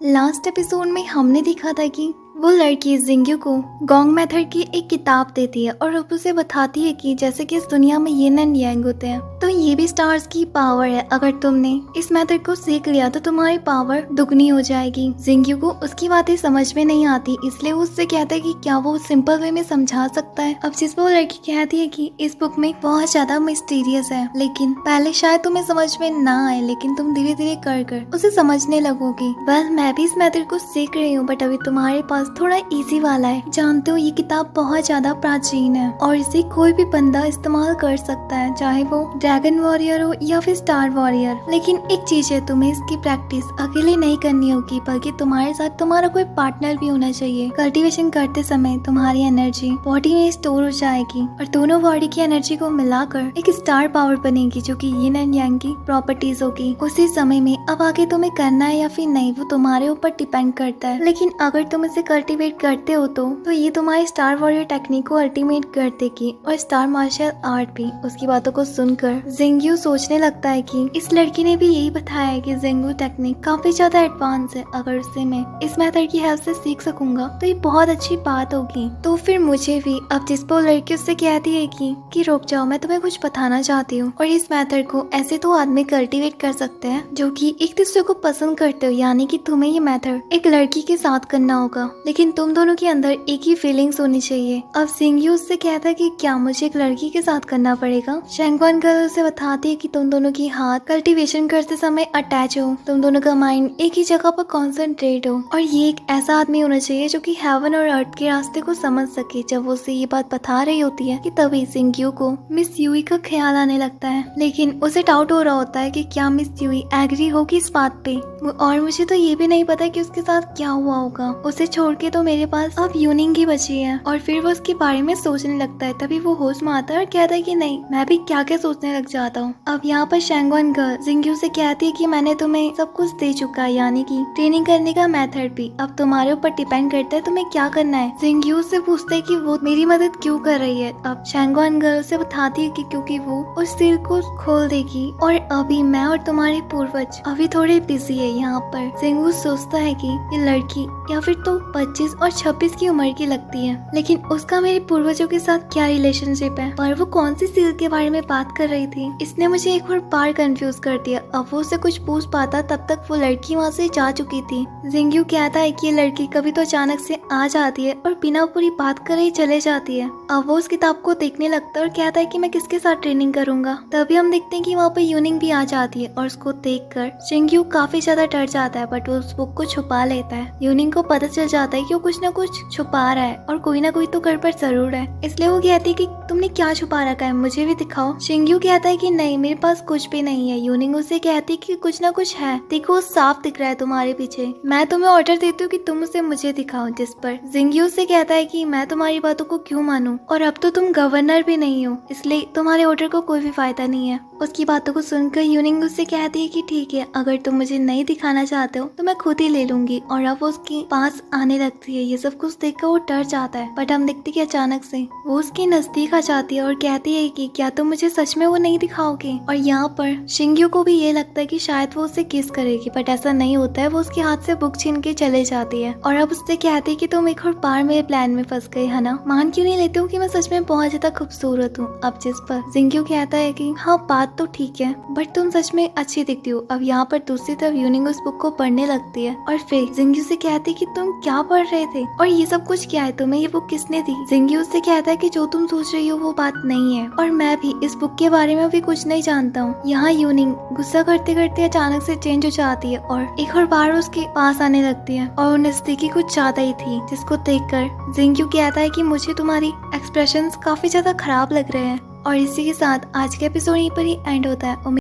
Last episode में हमने देखा था कि वो लड़की जिंग्यू को गोंग मेथड की एक किताब देती है और अब उसे बताती है कि जैसे कि इस दुनिया में यिन एंड यांग होते हैं, तो ये भी स्टार्स की पावर है। अगर तुमने इस मेथड को सीख लिया तो तुम्हारी पावर दुगनी हो जाएगी। जिंग्यू को उसकी बातें समझ में नहीं आती, इसलिए वो उससे कहता है कि क्या वो सिंपल वे में समझा सकता है। अब जिस पर वो लड़की कहती है कि इस बुक में बहुत ज्यादा मिस्टीरियस है, लेकिन पहले शायद तुम्हें समझ में ना आए, लेकिन तुम धीरे धीरे कर कर उसे समझने लगोगी। बस मैं भी इस मेथड को सीख रही हूँ, बट अभी तुम्हारे पास थोड़ा इजी वाला है। जानते हो ये किताब बहुत ज्यादा प्राचीन है और इसे कोई भी बंदा इस्तेमाल कर सकता है, चाहे वो ड्रैगन वॉरियर हो या फिर स्टार वॉरियर। लेकिन एक चीज है, तुम्हें इसकी प्रैक्टिस अकेले नहीं करनी होगी, बल्कि तुम्हारे साथ तुम्हारा कोई पार्टनर भी होना चाहिए। कल्टीवेशन करते समय तुम्हारी एनर्जी बॉडी में स्टोर हो जाएगी और दोनों बॉडी की एनर्जी को मिलाकर एक स्टार पावर बनेगी, जो कि यिन एंड यांग की प्रॉपर्टीज होगी। उसी समय में अब आगे तुम्हें करना है या फिर नहीं, वो तुम्हारे ऊपर डिपेंड करता है। लेकिन अगर तुम इसे कल्टीवेट करते हो तो ये तुम्हारी स्टार वॉरियर टेक्निक को अल्टीमेट कर देगी और स्टार मार्शल आर्ट भी। उसकी बातों को सुनकर जिंग्यू सोचने लगता है कि इस लड़की ने भी यही बताया है कि जिंग्यू टेक्निक काफी ज्यादा एडवांस है। अगर उसे मैं इस मेथड की हेल्प से सीख सकूंगा तो ये बहुत अच्छी बात होगी। तो फिर मुझे भी अब जिस पर लड़की उससे कहती है कि रुक जाओ, मैं तुम्हें कुछ बताना चाहती हूँ। और इस मेथड को ऐसे तो आदमी कल्टीवेट कर सकते हैं जो कि एक दूसरे को पसंद करते हो, यानी कि तुम्हें ये मेथड एक लड़की के साथ करना होगा, लेकिन तुम दोनों के अंदर एक ही फीलिंग्स होनी चाहिए। अब जिंग्यू उससे कहता है कि क्या मुझे एक लड़की के साथ करना पड़ेगा। शैंगवान गर्ल उसे बताती है कि तुम दोनों की हाथ कल्टीवेशन करते समय अटैच हो, तुम दोनों का माइंड एक ही जगह पर कॉन्सेंट्रेट हो, और ये एक ऐसा आदमी होना चाहिए जो कि हेवन और अर्थ के रास्ते को समझ सके। जब वो उसे ये बात बता रही होती है कि तभी जिंग्यू को मिस यूई का ख्याल आने लगता है, लेकिन उसे डाउट हो रहा होता है कि क्या मिस यूई एग्री होगी इस बात पे, और मुझे तो ये भी नहीं पता कि उसके साथ क्या हुआ होगा। उसे छोड़ के तो मेरे पास अब यूनिंग ही बची है। और फिर वो उसके बारे में सोचने लगता है। तभी वो होश में आता है और कहता है कि नहीं, मैं भी क्या क्या सोचने लग जाता हूँ। अब यहाँ पर शैंगवान गर्ल जिंग्यू से कहती है कि मैंने तुम्हें सब कुछ दे चुका है, यानी कि ट्रेनिंग करने का मेथड भी। अब तुम्हारे ऊपर डिपेंड करता है तुम्हें क्या करना है। जिंग्यू से पूछता है कि वो मेरी मदद क्यों कर रही है। अब शैंगवान गर्ल से बताती है कि क्योंकि वो उस सील को खोल देगी और अभी मैं और तुम्हारे पूर्वज अभी थोड़े बिजी है। यहाँ पर जिंग्यू सोचता है कि ये लड़की या फिर तो 25 और 26 की उम्र की लगती है, लेकिन उसका मेरे पूर्वजों के साथ क्या रिलेशनशिप है, पर वो कौन सी सील के बारे में बात कर रही थी। इसने मुझे एक और बार कंफ्यूज कर दिया। अब वो उसे कुछ पूछ पाता तब तक वो लड़की वहाँ से जा चुकी थी। जिंग्यू कहता है कि ये लड़की कभी तो अचानक से आ जाती है और बिना पूरी बात करे ही चले जाती है। अब वो उस किताब को देखने लगता है और कहता है कि मैं किसके साथ ट्रेनिंग करूंगा। तभी हम देखते हैं कि वहाँ पर यूनिंग भी आ जाती है और उसको देखकर जिंग्यू काफी ज्यादा डर जाता है, बट वो उस बुक को छुपा लेता है। यूनिंग को पता चल जाता है कि वो कुछ न कुछ छुपा रहा है और कोई ना कोई तो गड़बड़ जरूर है, इसलिए वो कहती है कि तुमने क्या छुपा रखा है, मुझे भी दिखाओ। शिंग्यू कहता है कि नहीं, मेरे पास कुछ भी नहीं है। यूनिंग उसे कहती है कि कुछ ना कुछ है, देखो साफ दिख रहा है तुम्हारे पीछे। मैं तुम्हें ऑर्डर देती हूँ कि तुम उसे मुझे दिखाओ। जिस पर जिंग्यू से कहता है कि मैं तुम्हारी बातों को क्यों मानूं, और अब तो तुम गवर्नर भी नहीं हो, इसलिए तुम्हारे ऑर्डर को कोई भी फायदा नहीं है। उसकी बातों को सुनकर यूनिंग उससे कहती है कि ठीक है, अगर तुम मुझे नहीं दिखाना चाहते हो तो मैं खुद ही ले लूंगी। और अब वो उसके पास आने लगती है। ये सब कुछ देखकर वो डर जाता है, बट हम देखते कि अचानक से वो उसके नजदीक आ जाती है और कहती है कि क्या तुम मुझे सच में वो नहीं दिखाओगे। और यहाँ पर शिंग्यू को भी ये लगता है कि शायद वो उसे किस करेगी, बट ऐसा नहीं होता है। वो उसके हाथ से बुक छीन के चले जाती है और अब उससे कहती है कि तुम एक और बार मेरे प्लान में फंस गए है ना, मान क्यों नहीं लेते हो कि मैं सच में बहुत ज्यादा खूबसूरत हूँ। अब जिस पर जिंग्यू कहता है कि हाँ बात तो ठीक है, बट तुम सच में अच्छी दिखती हो। अब यहाँ पर दूसरी तरफ यूनिंग उस बुक को पढ़ने लगती है और फिर जिंग्यू से कहती है कि तुम क्या पढ़ रहे थे और ये सब कुछ क्या है, तुम्हें ये बुक किसने दी। जिंग्यू से कहता है कि जो तुम सोच रही हो वो बात नहीं है, और मैं भी इस बुक के बारे में अभी कुछ नहीं जानता हूँ। यहाँ यूनिंग गुस्सा करते करते अचानक से चेंज हो जाती है और एक और बार उसके पास आने लगती है और नजदीकी कुछ ज्यादा ही थी, जिसको देखकर जिंग्यू कहता है कि मुझे तुम्हारी एक्सप्रेशंस काफी ज्यादा खराब लग रहे हैं। और इसी के साथ आज का एपिसोड यहीं पर ही एंड होता है।